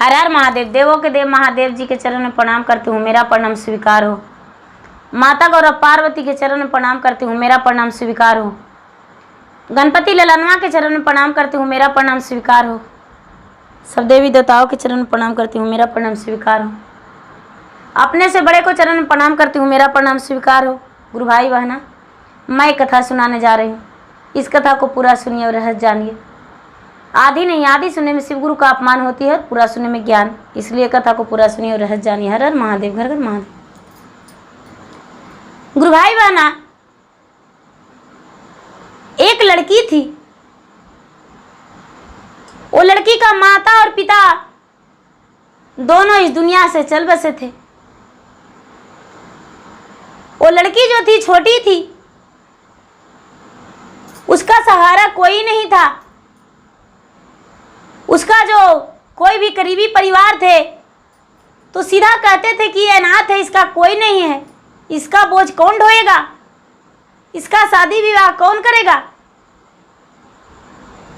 हर हर महादेव। देवों के देव महादेव जी के चरण में प्रणाम करती हूँ, मेरा प्रणाम स्वीकार हो। माता गौरव पार्वती के चरण में प्रणाम करती हूँ, मेरा प्रणाम स्वीकार हो। गणपति ललनवा के चरण में प्रणाम करती हूँ, मेरा प्रणाम स्वीकार हो। सब देवी देवताओं के चरण में प्रणाम करती हूँ, मेरा प्रणाम स्वीकार हो। अपने से बड़े को चरण में प्रणाम करती हूँ, मेरा प्रणाम स्वीकार हो। गुरु भाई बहना, मैं कथा सुनाने जा रही हूँ। इस कथा को पूरा सुनिए और रहस्य जानिए। आधी नहीं, आधी सुनने में शिव गुरु का अपमान होती है, पूरा सुनने में ज्ञान। इसलिए कथा को पूरा सुनिए और रहस्य जानिए। हर हर महादेव, घर घर महादेव। गुरु भाई बहना, एक लड़की थी। वो लड़की का माता और पिता दोनों इस दुनिया से चल बसे थे। वो लड़की जो थी छोटी थी, उसका सहारा कोई नहीं था। उसका जो कोई भी करीबी परिवार थे तो सीधा कहते थे कि ये अनाथ है, इसका कोई नहीं है, इसका बोझ कौन ढोएगा, इसका शादी विवाह कौन करेगा।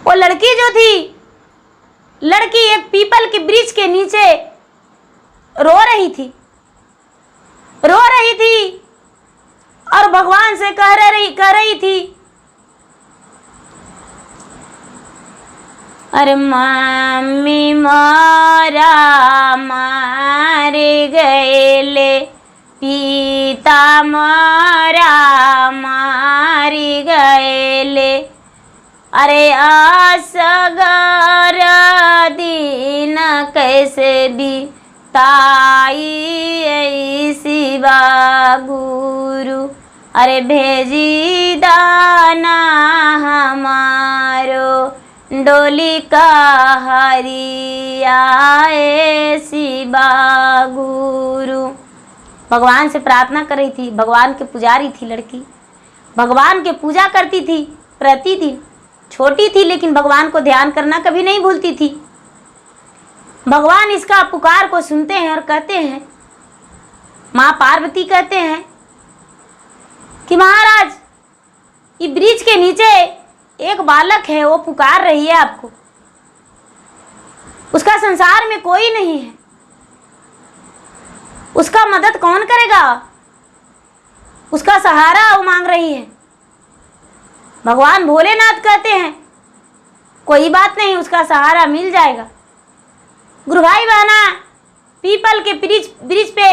वो लड़की जो थी, लड़की एक पीपल के वृक्ष के नीचे रो रही थी और भगवान से कह रही थी, अरे मम्मी मोरा मार गएले, पिता मोरा मार गएले, अरे असगर दिन कैसे बिताई शिवा गुरु, अरे भेजी दाना हमारो डोली का हरियाए शिवा गुरु। भगवान से प्रार्थना कर रही थी। भगवान के पुजारी थी लड़की, भगवान के पूजा करती थी प्रतिदिन। छोटी थी लेकिन भगवान को ध्यान करना कभी नहीं भूलती थी। भगवान इसका पुकार को सुनते हैं और कहते हैं, माँ पार्वती कहते हैं कि महाराज, ये वृक्ष के नीचे एक बालक है, वो पुकार रही है आपको। उसका संसार में कोई नहीं है, उसका मदद कौन करेगा, उसका सहारा वो मांग रही है। भगवान भोलेनाथ कहते हैं, कोई बात नहीं, उसका सहारा मिल जाएगा। गुरु भाई बहना, पीपल के वृक्ष पे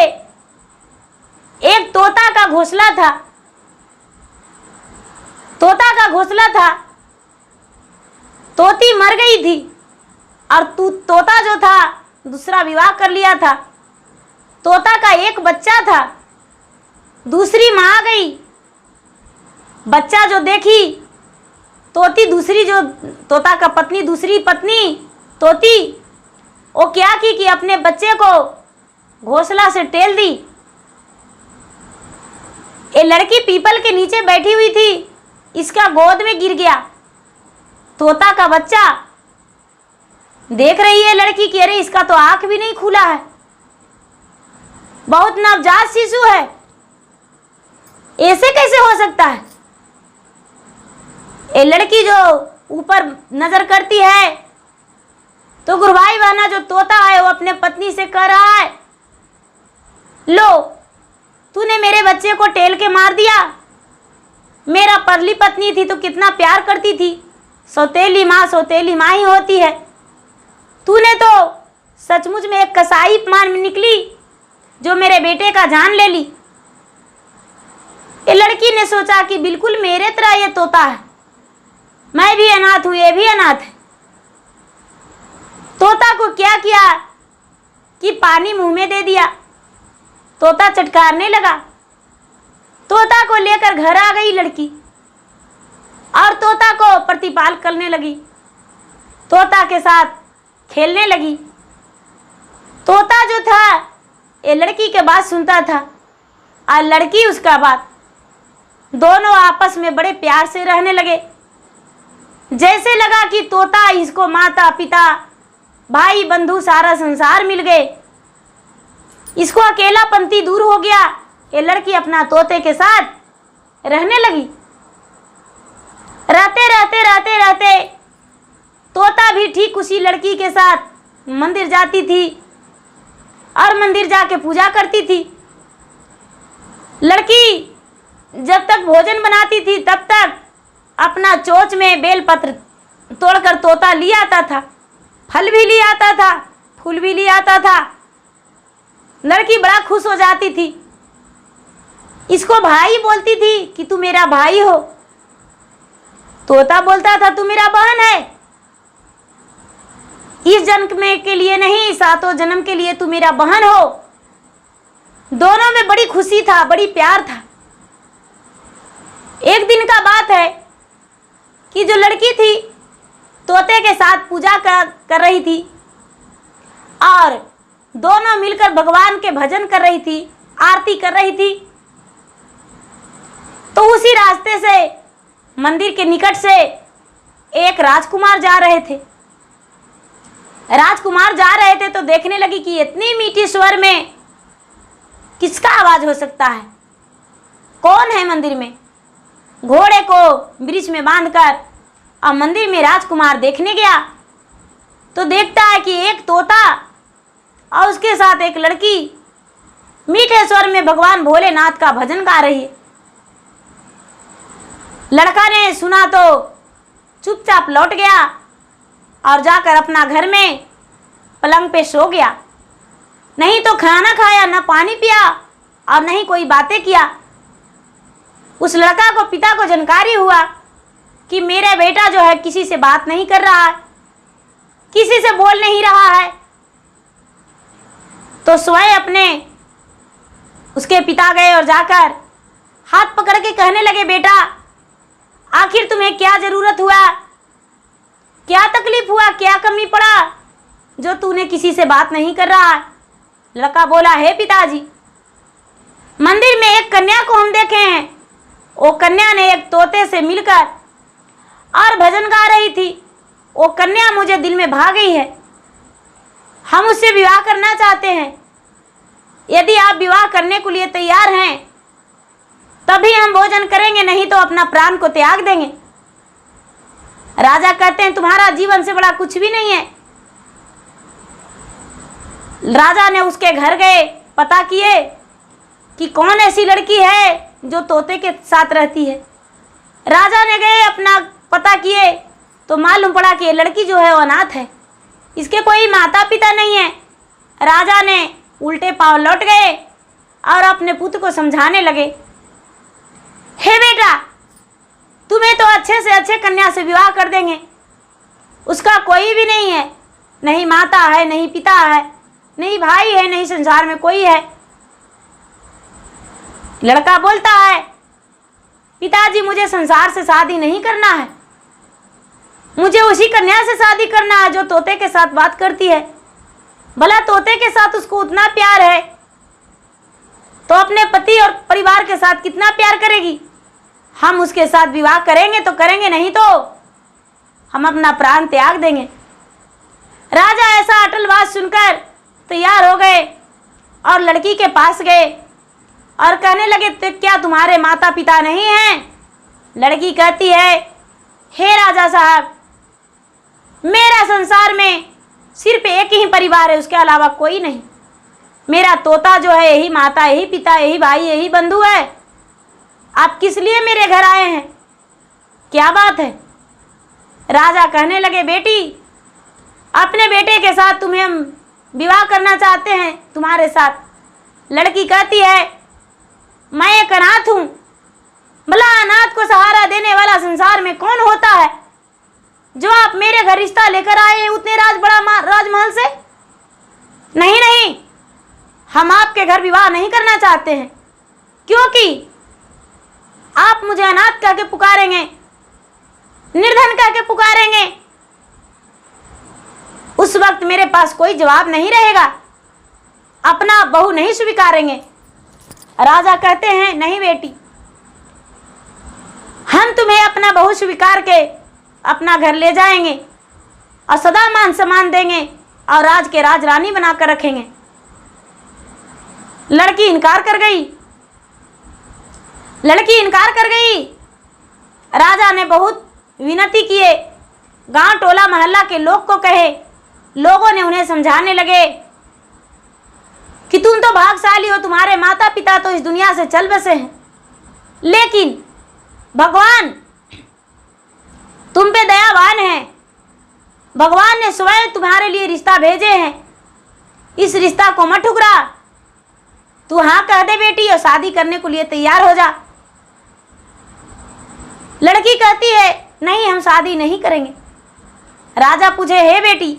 एक तोता का घोंसला था। तोता का घोंसला था, तोती मर गई थी और तोता जो था दूसरा विवाह कर लिया था। तोता का एक बच्चा था, दूसरी माँ आ गई। बच्चा जो देखी तोती, दूसरी जो तोता का पत्नी, दूसरी पत्नी तोती, वो क्या की कि अपने बच्चे को घोंसला से टेल दी। ये लड़की पीपल के नीचे बैठी हुई थी, इसका गोद में गिर गया तोता का बच्चा। देख रही है लड़की कि अरे इसका तो आंख भी नहीं खुला है, बहुत नवजात शिशु है, ऐसे कैसे हो सकता है। ये लड़की जो ऊपर नजर करती है तो गुरु भाई बहना, जो तोता है वो अपने पत्नी से कह रहा है, लो तूने मेरे बच्चे को टेल के मार दिया। मेरा परली पत्नी थी तो कितना प्यार करती थी, सौतेली माँ ही होती है। तूने तो सचमुच में एक कसाई मान में निकली जो मेरे बेटे का जान ले ली। ये लड़की ने सोचा कि बिल्कुल मेरे तरह ये तोता है, मैं भी अनाथ हूं, ये भी अनाथ है। तोता को क्या किया कि पानी मुंह में दे दिया। तोता चटकारने लगा। तोता को लेकर घर आ गई लड़की और तोता को प्रतिपाल करने लगी, तोता के साथ खेलने लगी। तोता जो था ये लड़की के बात सुनता था और लड़की उसका बात। दोनों आपस में बड़े प्यार से रहने लगे। जैसे लगा कि तोता इसको माता पिता भाई बंधु सारा संसार मिल गए, इसको अकेलापंती दूर हो गया। ये लड़की अपना तोते के साथ रहने लगी। रहते तोता भी ठीक उसी लड़की के साथ मंदिर जाती थी और मंदिर जाके पूजा करती थी। लड़की जब तक भोजन बनाती थी तब तक अपना चोंच में बेलपत्र तोड़कर तोता ले आता था, फल भी ले आता था, फूल भी ले आता था। लड़की बड़ा खुश हो जाती थी। इसको भाई बोलती थी कि तू मेरा भाई हो। तोता बोलता था तू मेरा बहन है, इस जन्म में के लिए नहीं, सातों जन्म के लिए तू मेरा बहन हो। दोनों में बड़ी खुशी था, बड़ी प्यार था। एक दिन का बात है कि जो लड़की थी तोते के साथ पूजा कर रही थी और दोनों मिलकर भगवान के भजन कर रही थी, आरती कर रही थी। तो उसी रास्ते से मंदिर के निकट से एक राजकुमार जा रहे थे। राजकुमार जा रहे थे तो देखने लगी कि इतनी मीठी स्वर में किसका आवाज हो सकता है, कौन है मंदिर में। घोड़े को वृक्ष में बांधकर और मंदिर में राजकुमार देखने गया तो देखता है कि एक तोता और उसके साथ एक लड़की मीठे स्वर में भगवान भोलेनाथ का भजन गा रही है। लड़का ने सुना तो चुपचाप लौट गया और जाकर अपना घर में पलंग पे सो गया। नहीं तो खाना खाया, न पानी पिया और नहीं कोई बातें किया। उस लड़का को पिता को जानकारी हुआ कि मेरा बेटा जो है किसी से बात नहीं कर रहा है, किसी से बोल नहीं रहा है। तो स्वयं अपने उसके पिता गए और जाकर हाथ पकड़ के कहने लगे, बेटा आखिर तुम्हें क्या जरूरत हुआ, क्या तकलीफ हुआ, क्या कमी पड़ा जो तूने किसी से बात नहीं कर रहा है। लड़का बोला, हे पिताजी, मंदिर में एक कन्या को हम देखे हैं। वो कन्या ने एक तोते से मिलकर और भजन गा रही थी। वो कन्या मुझे दिल में भा गई है, हम उससे विवाह करना चाहते हैं। यदि आप विवाह करने के लिए तैयार हैं तभी हम भोजन करेंगे, नहीं तो अपना प्राण को त्याग देंगे। राजा कहते हैं तुम्हारा जीवन से बड़ा कुछ भी नहीं है। राजा ने उसके घर गए, पता किए कि कौन ऐसी लड़की है जो तोते के साथ रहती है। राजा ने गए अपना पता किए तो मालूम पड़ा कि ये लड़की जो है वो अनाथ है, इसके कोई माता पिता नहीं है। राजा ने उल्टे पांव लौट गए और अपने पुत्र को समझाने लगे, हे बेटा, तुम्हें तो अच्छे से अच्छे कन्या से विवाह कर देंगे, उसका कोई भी नहीं है, नहीं माता है, नहीं पिता है, नहीं भाई है, नहीं संसार में कोई है। लड़का बोलता है, पिताजी मुझे संसार से शादी नहीं करना है, मुझे उसी कन्या से शादी करना है जो तोते के साथ बात करती है। भला तोते के साथ उसको उतना प्यार है तो अपने पति और परिवार के साथ कितना प्यार करेगी। हम उसके साथ विवाह करेंगे तो करेंगे, नहीं तो हम अपना प्राण त्याग देंगे। राजा ऐसा अटल बात सुनकर तैयार हो गए और लड़की के पास गए और कहने लगे, तो क्या तुम्हारे माता पिता नहीं हैं? लड़की कहती है, हे राजा साहब, मेरा संसार में सिर्फ एक ही परिवार है, उसके अलावा कोई नहीं। मेरा तोता जो है यही माता, यही पिता, यही भाई, यही बंधु है। आप किस लिए मेरे घर आए हैं, क्या बात है? राजा कहने लगे, बेटी, अपने बेटे के साथ तुम्हें हम विवाह करना चाहते हैं, तुम्हारे साथ। लड़की कहती है, मैं एक अनाथ हूँ, भला अनाथ को सहारा देने वाला संसार में कौन होता है जो आप मेरे घर रिश्ता लेकर आए हैं उतने राजमहल से? नहीं नहीं, हम आपके घर विवाह नहीं करना चाहते हैं, क्योंकि आप मुझे अनाथ कह के पुकारेंगे, निर्धन कह के पुकारेंगे, उस वक्त मेरे पास कोई जवाब नहीं रहेगा, अपना बहू नहीं स्वीकारेंगे। राजा कहते हैं, नहीं बेटी, हम तुम्हें अपना बहू स्वीकार के अपना घर ले जाएंगे और सदा मान सम्मान देंगे और राज के राज रानी बनाकर रखेंगे। लड़की इनकार कर गई। लड़की इनकार कर गई। राजा ने बहुत विनती किए, गांव टोला मोहल्ला के लोग को कहे लोगों ने उन्हें समझाने लगे कि तुम तो भाग्यशाली हो, तुम्हारे माता पिता तो इस दुनिया से चल बसे हैं, लेकिन भगवान तुम पे दयावान है। भगवान ने स्वयं तुम्हारे लिए रिश्ता भेजे हैं, इस रिश्ता को मत ठुकरा। तू हाँ कह दे बेटी और शादी करने को लिए तैयार हो जा। लड़की कहती है नहीं, हम शादी नहीं करेंगे। राजा पूछे, हे बेटी,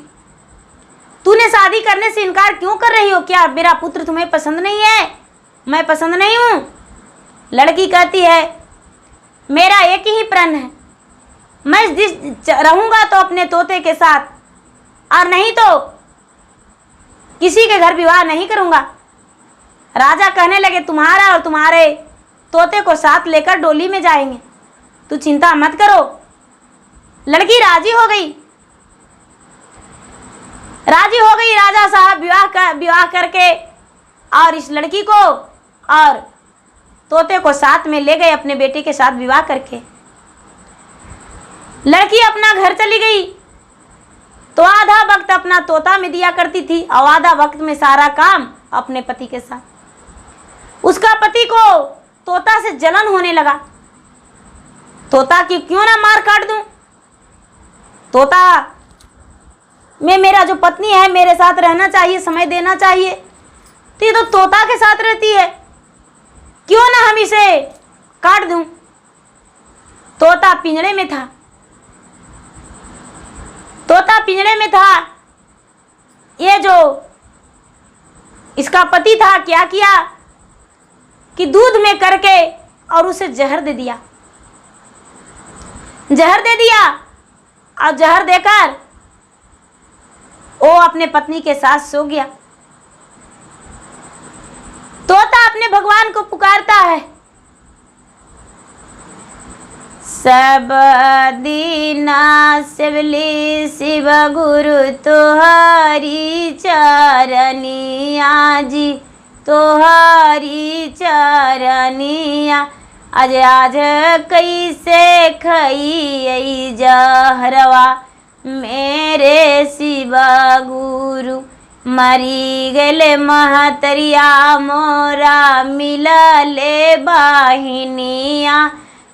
तूने शादी करने से इनकार क्यों कर रही हो? क्या मेरा पुत्र तुम्हें पसंद नहीं है? मैं पसंद नहीं हूं? लड़की कहती है, मेरा एक ही प्रण है, मैं रहूंगा तो अपने तोते के साथ, और नहीं तो किसी के घर विवाह नहीं करूंगा। राजा कहने लगे, तुम्हारा और तुम्हारे तोते को साथ लेकर डोली में जाएंगे, तू चिंता मत करो। लड़की राजी हो गई। राजा साहब विवाह करके और इस लड़की को और तोते को साथ में ले गए अपने बेटे के साथ विवाह करके। लड़की अपना घर चली गई तो आधा वक्त अपना तोता में दिया करती थी और आधा वक्त में सारा काम अपने पति के साथ। उसका पति को तोता से जलन होने लगा। तोता की क्यों ना मार काट दूं? तोता में मेरा जो पत्नी है मेरे साथ रहना चाहिए, समय देना चाहिए, तो ये तो तोता के साथ रहती है, क्यों ना हम इसे काट दूं। तोता पिंजड़े में था। ये जो इसका पति था क्या किया कि दूध में करके और उसे जहर दे दिया। और जहर देकर वो अपने पत्नी के साथ सो गया। तोता अपने भगवान को पुकारता है, सब दीना शिवली शिव गुरु तोहरी चरनिया जी, तोहरी चरनिया। आज कैसे खई जहरवा मेरे शिव गुरु, मरी गले महतरिया मोरा मिलले बाहिनिया,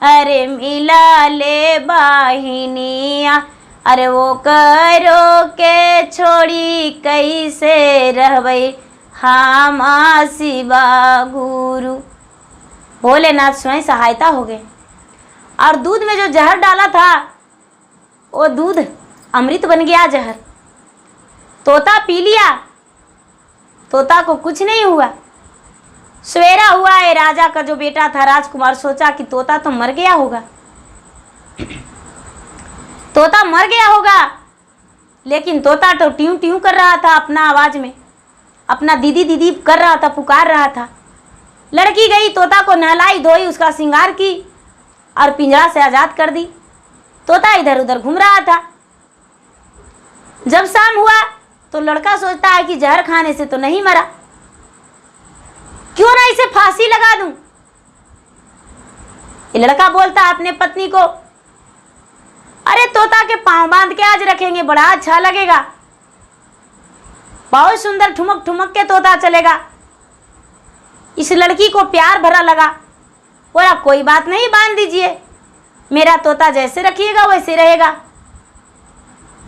अरे मिलले बाहिनिया। अरे वो करो के छोड़ी कैसे रहबै हम शिव गुरु। भोलेनाथ स्वयं सहायता हो गए और दूध में जो जहर डाला था वो दूध अमृत बन गया, जहर। तोता पी लिया, तोता को कुछ नहीं हुआ। सवेरा हुआ है, राजा का जो बेटा था राजकुमार सोचा कि तोता तो मर गया होगा, तोता मर गया होगा। लेकिन तोता तो ट्यूं ट्यूं कर रहा था अपना आवाज में, अपना दीदी दीदी कर रहा था, पुकार रहा था। लड़की गई, तोता को नहलाई धोई, उसका श्रृंगार की और पिंजरा से आजाद कर दी। तोता इधर उधर घूम रहा था। जब शाम हुआ तो लड़का सोचता है कि जहर खाने से तो नहीं मरा, क्यों ना इसे फांसी लगा दूं। ये लड़का बोलता है अपने पत्नी को, अरे तोता के पांव बांध के आज रखेंगे, बड़ा अच्छा लगेगा, बहुत सुंदर ठुमक ठुमक के तोता चलेगा। इस लड़की को प्यार भरा लगा, बोला कोई बात नहीं, बांध दीजिए, मेरा तोता जैसे रखिएगा वैसे रहेगा।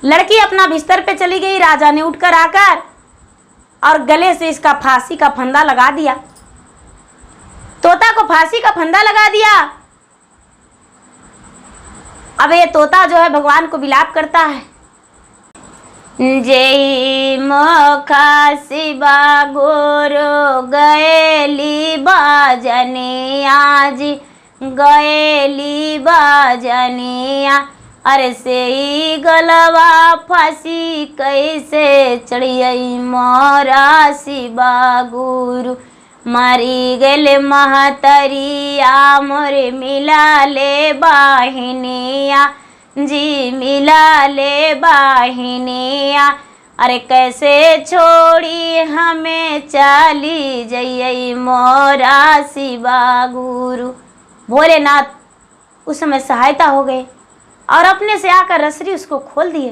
लड़की अपना बिस्तर पे चली गई। राजा ने उठकर आकर और गले से इसका फांसी का फंदा लगा दिया, तोता को फांसी का फंदा लगा दिया। अब ये तोता जो है भगवान को विलाप करता है, जय मोखा शिवा गुरु गएली बाजनिया जी, गएली बाजनिया। अरे से गलवा फांसी कैसे चढ़ियई मोरा शिवा गुरु, मरी गले महतरिया मोरे मिला ले बाहिनिया जी, मिला ले बाहिनिया। अरे कैसे छोड़ी हमें चली जइयई मोरा शिवा गुरु। भोलेनाथ उस समय सहायता हो गए और अपने से आकर रसरी उसको खोल दिए।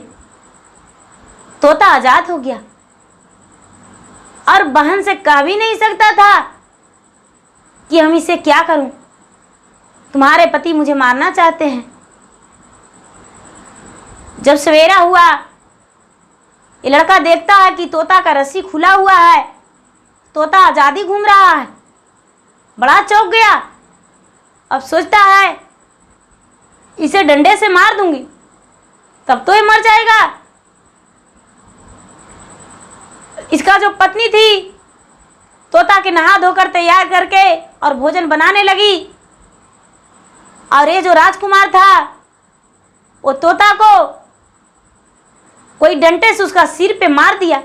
तोता आजाद हो गया और बहन से कह भी नहीं सकता था कि हम इसे क्या करूं, तुम्हारे पति मुझे मारना चाहते हैं। जब सवेरा हुआ, ये लड़का देखता है कि तोता का रस्सी खुला हुआ है, तोता आजादी घूम रहा है, बड़ा चौंक गया। अब सोचता है इसे डंडे से मार दूंगी तब तो ये मर जाएगा। इसका जो पत्नी थी तोता के नहा धोकर तैयार करके और भोजन बनाने लगी, और ये जो राजकुमार था वो तोता को कोई डंडे से उसका सिर पे मार दिया।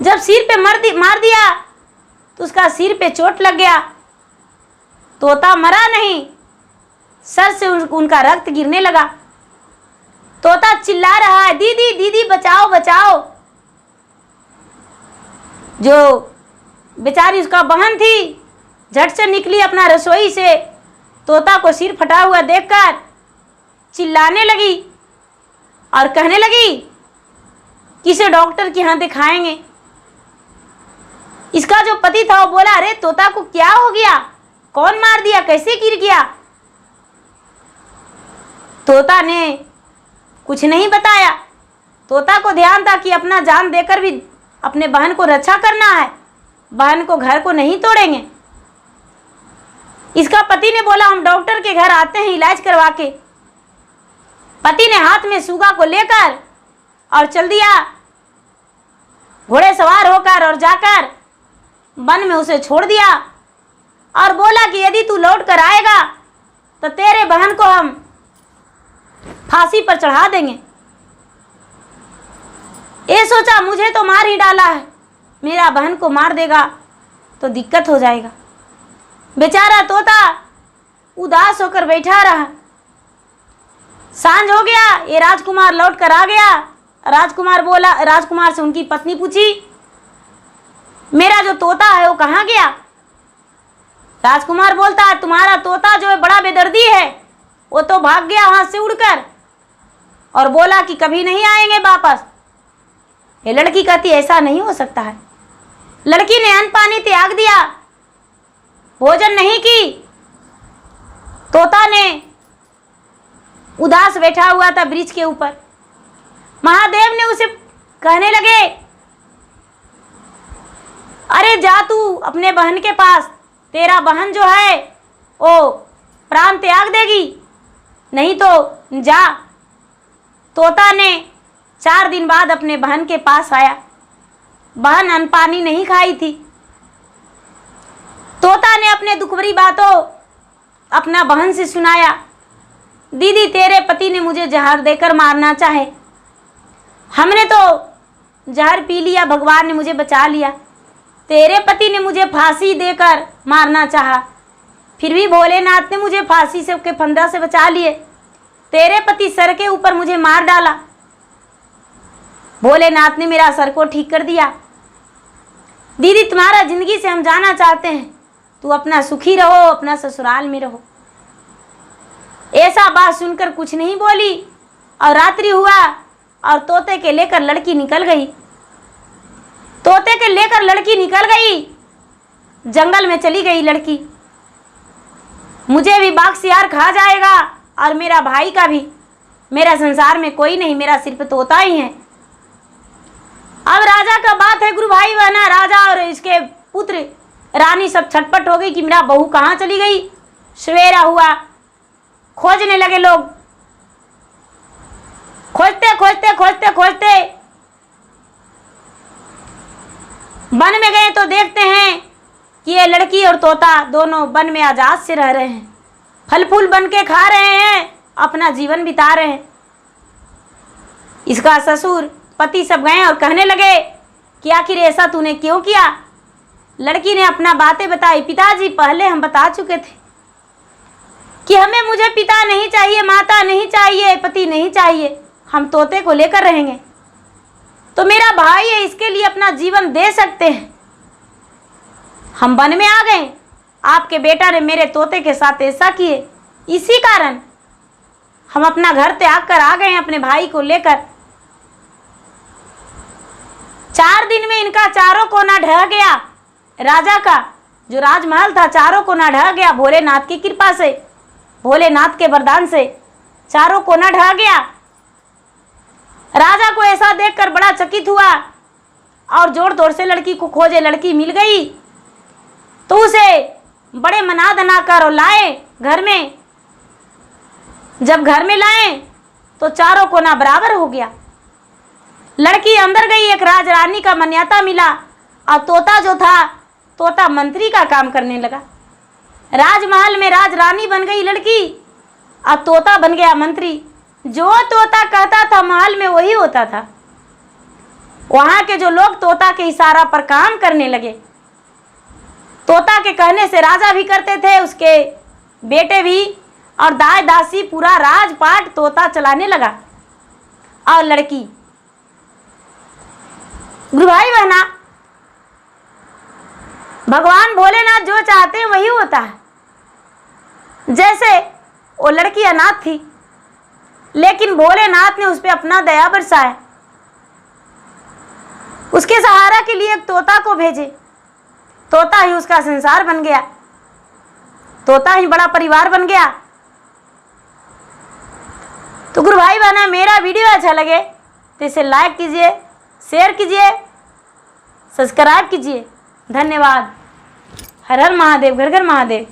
जब सिर पे मार दिया तो उसका सिर पे चोट लग गया। तोता मरा नहीं, सर से उनका रक्त गिरने लगा। तोता चिल्ला रहा है, दीदी दीदी बचाओ बचाओ। जो बेचारी उसका बहन थी झट से निकली अपना रसोई से, तोता को सिर फटा हुआ देखकर चिल्लाने लगी और कहने लगी कि इसे डॉक्टर के यहाँ दिखाएंगे। इसका जो पति था वो बोला, अरे तोता को क्या हो गया, कौन मार दिया, कैसे गिर गया? तोता ने कुछ नहीं बताया। तोता को ध्यान था कि अपना जान देकर भी अपने बहन को रक्षा करना है, बहन को घर को नहीं तोड़ेंगे। इसका पति ने बोला, हम डॉक्टर के घर आते हैं इलाज करवा के। पति ने हाथ में सूगा को लेकर और चल दिया घोड़े सवार होकर, और जाकर वन में उसे छोड़ दिया और बोला कि यदि तू लौट कर आएगा तो तेरे बहन को हम फांसी पर चढ़ा देंगे। ये सोचा मुझे तो मार ही डाला है, मेरा बहन को मार देगा तो दिक्कत हो जाएगा। बेचारा तोता उदास होकर बैठा रहा। सांझ हो गया, ये राजकुमार लौट कर आ गया। राजकुमार से उनकी पत्नी पूछी, मेरा जो तोता है वो कहाँ गया? राजकुमार बोलता है, तुम्हारा तोता जो है बड़ा बेदर्दी है, वो तो भाग गया हाथ से उड़कर और बोला कि कभी नहीं आएंगे वापस। ये लड़की कहती, ऐसा नहीं हो सकता है। लड़की ने अन्न पानी त्याग दिया, भोजन नहीं की। तोता ने उदास बैठा हुआ था वृक्ष के ऊपर। महादेव ने उसे कहने लगे, अरे जा तू अपने बहन के पास, तेरा बहन जो है वो प्राण त्याग देगी, नहीं तो जा। तोता ने 4 दिन बाद अपने बहन के पास आया। बहन अन्न पानी नहीं खाई थी। तोता ने अपने दुख भरी बातों अपना बहन से सुनाया। दीदी तेरे पति ने मुझे जहर देकर मारना चाहे, हमने तो जहर पी लिया, भगवान ने मुझे बचा लिया। तेरे पति ने मुझे फांसी देकर मारना चाहा, फिर भी भोलेनाथ ने मुझे फांसी से के फंदा से बचा लिए। तेरे पति सर के ऊपर मुझे मार डाला, भोलेनाथ ने मेरा सर को ठीक कर दिया। दीदी तुम्हारा जिंदगी से हम जाना चाहते हैं, तू अपना सुखी रहो, अपना ससुराल में रहो। ऐसा बात सुनकर कुछ नहीं बोली और रात्रि हुआ और तोते के लेकर लड़की निकल गई। तोते के लेकर लड़की निकल गई, जंगल में चली गई लड़की। मुझे भी बाघ सियार खा जाएगा और मेरा भाई का भी, मेरा संसार में कोई नहीं, मेरा सिर्फ तोता ही है। अब राजा का बात है, गुरु भाई बहना, राजा और इसके पुत्र रानी सब छटपट हो गई कि मेरा बहू कहाँ चली गई। सवेरा हुआ, खोजने लगे लोग, खोजते खोजते खोजते खोजते वन में गए तो देखते हैं कि ये लड़की और तोता दोनों वन में आजाद से रह रहे हैं, फल फूल बन के खा रहे हैं, अपना जीवन बिता रहे हैं। इसका ससुर पति सब गए और कहने लगे कि आखिर ऐसा तूने क्यों किया। लड़की ने अपना बातें बताई। पिताजी पहले हम बता चुके थे कि मुझे पिता नहीं चाहिए, माता नहीं चाहिए, पति नहीं चाहिए, हम तोते को लेकर रहेंगे। तो मेरा भाई है, इसके लिए अपना जीवन दे सकते हैं। हम वन में आ गए, आपके बेटा ने मेरे तोते के साथ ऐसा किए, इसी कारण हम अपना घर त्याग कर आ गए अपने भाई को लेकर। दिन में इनका चारों कोना ढह गया। राजा का जो राजमहल था चारों कोना ढह गया भोलेनाथ की कृपा से, भोलेनाथ के वरदान से चारों कोना ढह गया। राजा को ऐसा देखकर बड़ा चकित हुआ और जोर तोड़ से लड़की को खोजे। लड़की मिल गई तो उसे बड़े मना धना कर और लाए घर में। जब घर में लाए तो चारों कोना बराबर हो गया। लड़की अंदर गई, एक राजरानी का मान्यता मिला और तोता जो था, तोता मंत्री का काम करने लगा। राजमहल में राजरानी बन गई लड़की और तोता बन गया मंत्री। जो तोता कहता था महल में वही होता था। वहां के जो लोग तोता के इशारा पर काम करने लगे। तोता के कहने से राजा भी करते थे, उसके बेटे भी, और दास दासी पूरा राजपाट तोता चलाने लगा। और लड़की, गुरु भाई बहना, भगवान भोलेनाथ जो चाहते हैं वही होता है। जैसे वो लड़की अनाथ थी लेकिन भोलेनाथ ने उस पर अपना दया बरसाया। उसके सहारा के लिए एक तोता को भेजे। तोता ही उसका संसार बन गया, तोता ही बड़ा परिवार बन गया। तो गुरु भाई बहना, मेरा वीडियो अच्छा लगे तो इसे लाइक कीजिए, शेयर कीजिए, सब्सक्राइब कीजिए। धन्यवाद। हर हर महादेव, घर घर महादेव।